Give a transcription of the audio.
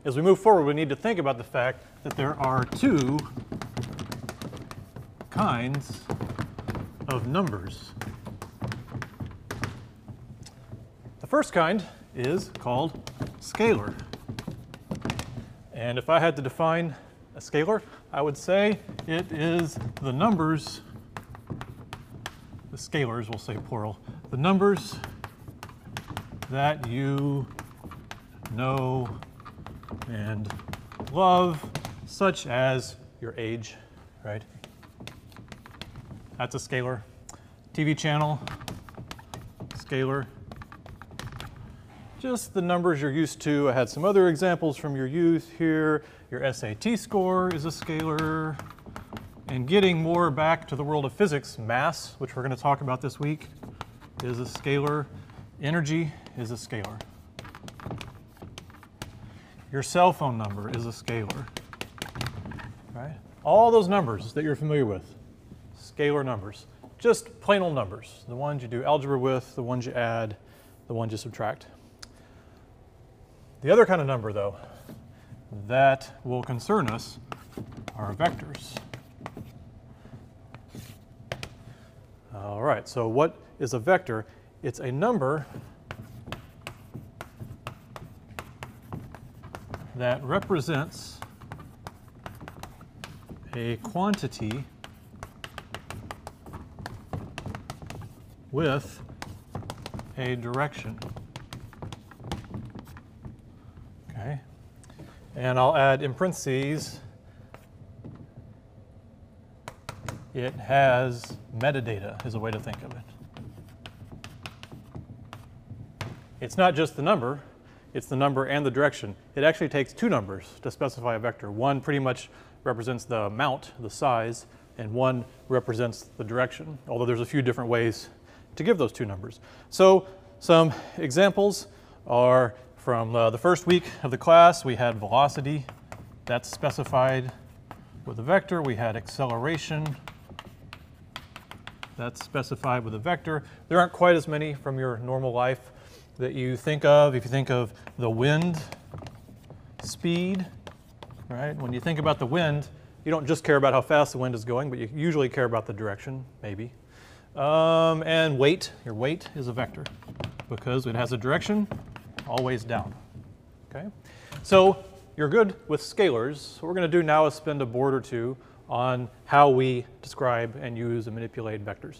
as we move forward, we need to think about the fact that there are two kinds of numbers. The first kind is called scalar. And if I had to define a scalar, I would say it is the numbers, the scalars, we'll say plural, the numbers that you know and love, such as your age, right? That's a scalar. TV channel, scalar. Just the numbers you're used to. I had some other examples from your youth here. Your SAT score is a scalar. And getting more back to the world of physics, mass, which we're going to talk about this week, is a scalar. Energy is a scalar. Your cell phone number is a scalar, right? All those numbers that you're familiar with, scalar numbers. Just plain old numbers, the ones you do algebra with, the ones you add, the ones you subtract. The other kind of number, though, that will concern us are vectors. All right, so what is a vector? It's a number that represents a quantity with a direction. Okay, and I'll add in parentheses, it has metadata is a way to think of it. It's not just the number, it's the number and the direction. It actually takes two numbers to specify a vector. One pretty much represents the amount, the size, and one represents the direction, although there's a few different ways to give those two numbers. So some examples are from the first week of the class. We had velocity, that's specified with a vector. We had acceleration, that's specified with a vector. There aren't quite as many from your normal life that you think of. If you think of the wind speed, right? When you think about the wind, you don't just care about how fast the wind is going, but you usually care about the direction, maybe. And weight, your weight is a vector because it has a direction, always down, okay? So you're good with scalars. What we're gonna do now is spend a board or two on how we describe and use and manipulate vectors.